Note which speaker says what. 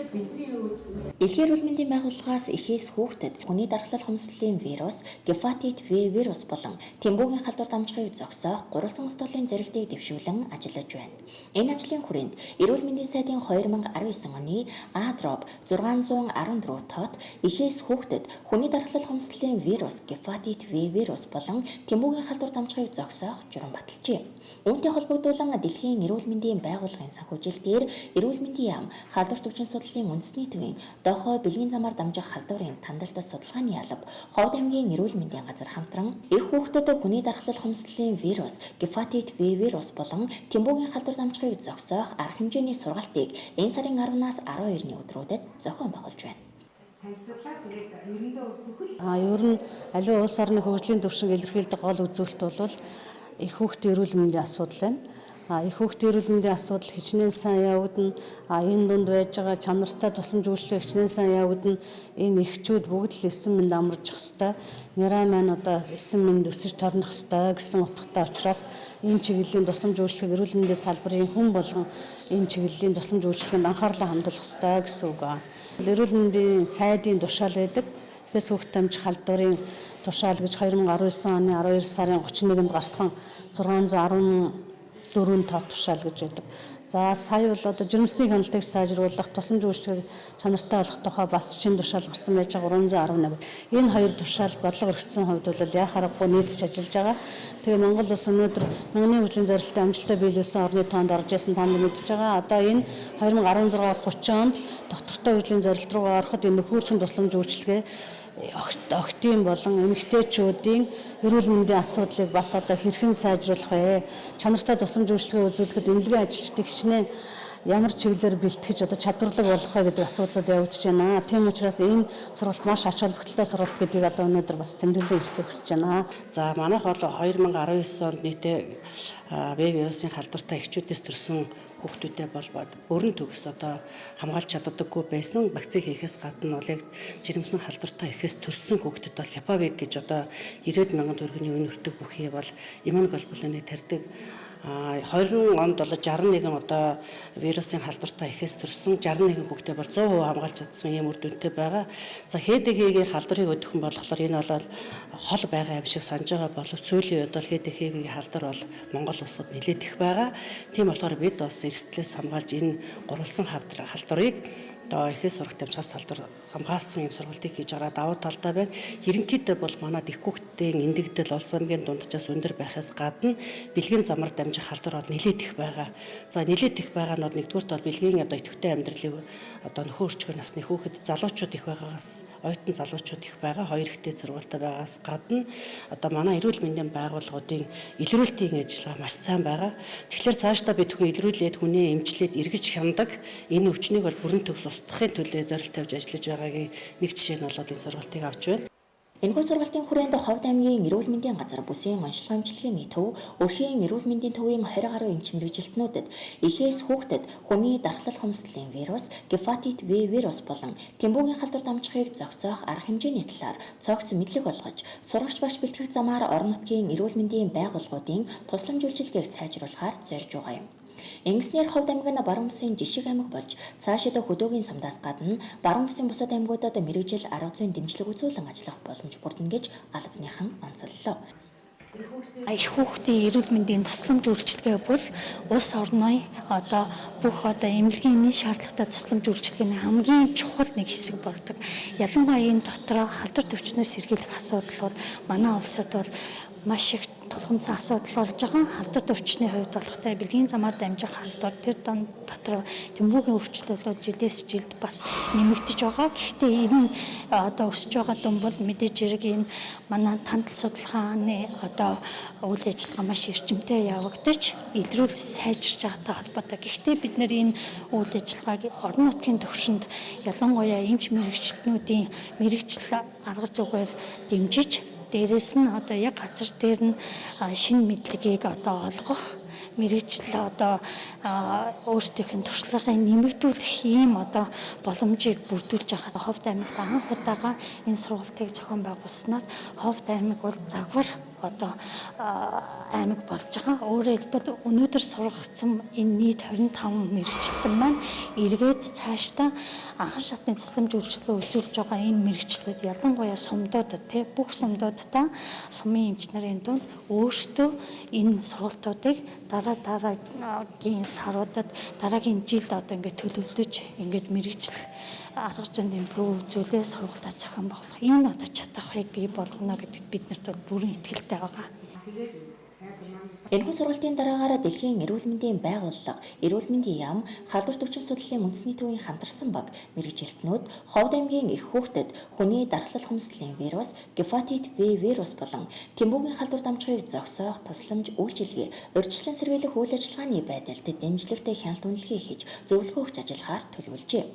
Speaker 1: Дэлхийн эрүүл мэндийн байгууллагаас эхээс хүүхдэд хүний дархлал хомсдолын вирус, гепатит В вирус болон Тэмбүүгийн халдвар дамжихыг зогсоох гурван устгалын зэрэгтийг дэвшүүлэн ажиллаж байна. Энэ ажлын хүрээнд эрүүл мэндийн сайдын 2019 оны А-дроп 614 тоот эхээс хүүхдэд хүний дархлал хомсдолын вирус, гепатит В вирус болон Тэмбүүгийн халдвар дамжихыг зогсоох журам баталжээ. Үүнтэй холбогдуулан Дэлхийн эрүүл мэндийн байгууллагын санхүүжилтээр эрүүл мэндийн яам, халдвар төвчин судлалын үндэсний төвийн дохой бэлгийн замаар дамжих халдварын тандалт судалгааны алба, Ховд аймгийн эрүүл мэндийн газар хамтран их хүүхдэд хүний дархлал хомсдолын вирус, гепатит В вирус болон Тэмбүүгийн халдвар дамжихыг зогсоох арга хэмжээний сургалтыг энэ сарын 10-наас 12-ны өдрүүдэд зохион байгуулж байна.
Speaker 2: Ер нь аливаа улс орны хөгжлийн төвшинг илэрхийлдэг гол үзүүлэлт бол их хүүхдийн эрүүл мэндийн асуудал байна. Их хүүхдийн эрүүл мэндийн асуудал хичнээн сайн явагдана. Энэ дунд байж байгаа чанартай тусламж үйлчлэг хичнээн сайн явагдана. Энэ эхчүүд бүгд л эссэн мэнд амарч хэвээр нэраа маань одоо эссэн мэнд өсөж торнох хэвээр гэсэн утгатай учраас энэ чиглэлийн тусламж үйлчлэг эрүүл мэндийн салбарын хүн болгон энэ чиглэлийн тусламж үйлчлэгэнд анхаарлаа хандуулах хэвээр гэсэн үг байна. Эрүүл мэндийн сайдын тушаал байдаг. Эхээс хүүхдэд дамжих халдварын тушаал гэж 2019 оны 12 сарын 31-нд гарсан 614 тоо тушаал гэж байдаг. За сая бол одоо жирэмсний хяналтыг сайжруулах, тусламж үйлчлэгийг чанартай болгох тухай бас шинэ тушаал гарсан байж байгаа 311. Энэ хоёр тушаал бодлого өргөцсөн хувьд бол яа харахгүй нийцж ажиллаж байгаа. Тэгээ Монгол улс өнөөдөр мянган хөгжлийн зорилттой амжилттай биелүүлсэн орны тоонд орж исэн танд мэдж байгаа. Одоо энэ 2016-аас 30 онд доктортой хөгжлийн зорилт руугаа ороход энэ нөхөрчн тусламж үйлчлэгээ охтын болон эмэгтэйчүүдийн эрүүл мэндийн асуудлыг бас одоо хэрхэн сайжруулах вэ? Чанартай тусламж үйлчлэгээ үзүүлэхэд эмнэлгийн ажилчдыг хичнээн ямар чиглэлээр бэлтгэж одоо чадварлаг болох вэ гэдэг асуудлууд явагдаж байна. Тийм учраас энэ сургалт маш ач холбогдолтой сургалт гэдгийг одоо өнөөдөр бас тэмдэглэн хэлэхийг хүсэж байна.
Speaker 3: За манайх бол 2019 онд нийтээ В вирусын халдвартай эхчүүдээс төрсэн хүүхдүүдэд бол бүрэн төгс одоо хамгаалж чаддаггүй байсан. Вакцины хийхээс гадна бол яг жирэмсэн халдвартай эхээс төрсэн хүүхдэд бол Хепавиг гэж одоо 90,000 төгрөгийн үн өртөг бүхий бол иммуноглобулиныг тарьдаг. 20 онд бол 61 одоо вирусын халдвартай эхээс төрсэн 61 хүүхдээ бол 100% хамгаалж чадсан юм үр дүнтэй байгаа. За ХДГ-ийн халдварыг өдөхөн болохоор энэ бол хол байгаа юм шиг санаж байгаа боловч сүүлийн үед бол ХДГ-ийн халдвар бол Монгол улсад нэлээд их байгаа. Тийм болохоор бид бас эрсдлээс хамгаалж энэ гурвалсан халдварыг одоо эхээс сурагт амжихаас салдар хамгаалсан юм сургалтыг хийж байгаа давуу талтай байна. Ерөнхийдөө бол манад их хүүхдийн эндэгдэл улс аймгийн дунджаас өндөр байхаас гадна бэлгийн замаар дамжих халдвар бол нэлээд их байгаа. За нэлээд их байгаа нь бол нэгдүгürt бол бэлгийн одоо идэвхтэй амьдралыг одоо нөхөн өрчгөө насны хүүхэд залуучууд их байгаагаас оюутан залуучууд их байгаа. Хоёр ихтэй сургуультай байгаагаас гадна одоо манай эрүүл мэндийн байгууллагуудын илрүүлтийн ажиллагаа маш сайн байгаа. Тэгэхээр цаашдаа бид хүн илрүүлээд хүнээ эмчлээд эргэж хяндаг энэ өвчнийг бол бүрэн төгс устгахын төлөө зорилт тавьж ажиллаж байгаагийн нэг жишээ нь бол энэ сургалтыг авч байна.
Speaker 1: Энэхүү сургалтын хүрээнд Ховд аймгийн эрүүл мэндийн газар бүсийн онцлог эмчилгээний төв, өрхийн эрүүл мэндийн төвийн 20 гаруй эмч мэргэжилтнүүдэд эхээс хүүхдэд хүний дархлал хомсдолын вирус, гепатит В вирус болон Тэмбүүгийн халдвар дамжихыг зогсоох арга хэмжээний талаар цогц мэдлэг олгож, сурагч багш бэлтгэх замаар орон нутгийн эрүүл мэндийн байгууллагуудын тусламж үйлчилгээг сайжруулахаар зорьж байгаа юм. Ингэснээр Ховд аймаг нь баруун бүсийн жишг аймаг болж цаашид хөдөөгийн сумдаас гадна баруун бүсийн бусад аймагуудад мэргэжил арга зүйн дэмжлэг үзүүлэн ажиллах боломж бүрдэнэ гэж албаныхан онцоллоо.
Speaker 4: Их хүүхдийн эрүүл мэндийн тусламж үйлчилгээ бол улс орны одоо бүх одоо эмнэлгийн нийт шаардлагатай тусламж үйлчилгээний хамгийн чухал нэг хэсэг болдог. Ялангуяа энэ дотор халдвар төвчнөөс сэргийлэх асуудал бол манай улсад бол маш их тулгымцсан асуудал болж байгаа. Халдвар төвчний хувьд болохтой бэлгийн замаар дамжих халдвар тэр дотор Тэмбүүгийн өвчлөл бол жилээс жилд бас нэмэгдэж байгаа. Гэхдээ энэ одоо өсөж байгаа дүн бол мэдээж хэрэг энэ манай тандал судалгааны одоо үйл ажиллагаа маш эрчимтэй явагдаж илрүүл сайжирч байгаатай холбоотой. Гэхдээ бид нэр энэ үйл ажиллагааг орон нутгийн түвшинд ялангуяа эмч мэргэжилтнүүдийн мэргэжил арга зүгээр дэмжиж дээрээс нь одоо яг газар дээр нь шинэ мэдлэгийг одоо олгох мэргэжил одоо өөрсдийнх нь туршлагын нэмэгдүүлэх ийм одоо боломжийг бүрдүүлж байгаа. Ховд аймагт анх удаага энэ сургалтыг зохион байгуулснаар Ховд аймаг бол загвар одоо аймаг болж байгаа. Өөрөөр хэлбэл өнөөдөр сургагдсан энэ нийт 25 мэрэгчлэн маань эргээд цаашдаа анхан шатны тусламж үйлчилгээ үзүүлж байгаа энэ мэрэгчлүүд ялангуяа сумдуудад бүх сумдуудаа сумын эмч нарын дунд өөрсдөө энэ сургалтуудыг дараагийн саруудад дараагийн жилд одоо ингээд төлөвлөж ингээд мэрэгжил арга зүйн тэмдэглэл үзүүлээ сургалтаа зохион байгуулах. Энэ одоо чадахыг бий болгоно гэдэгт бид нарт бүрэн итгэлтэй байгаа.
Speaker 1: Энэхүү сургалтын дараагаар Дэлхийн эрүүл мэндийн байгууллага, эрүүл мэндийн яам, халдвар төвчин судлалын үндэсний төвийн хамтарсан баг, мэрэгжилтнүүд Ховд аймгийн их хүүхдэд хүний дархлал хүнслийн вирус, гепатит В вирус болон Тэмбүүгийн халдвар дамжихыг зогсоох тусламж үйлчилгээ, урьдчилан сэргийлэх үйл ажиллагааны байдалд дэмжлэгтэй хяналт үнэлгээ хийж зөвлөгөө өгч ажиллахаар төлөвлөжээ.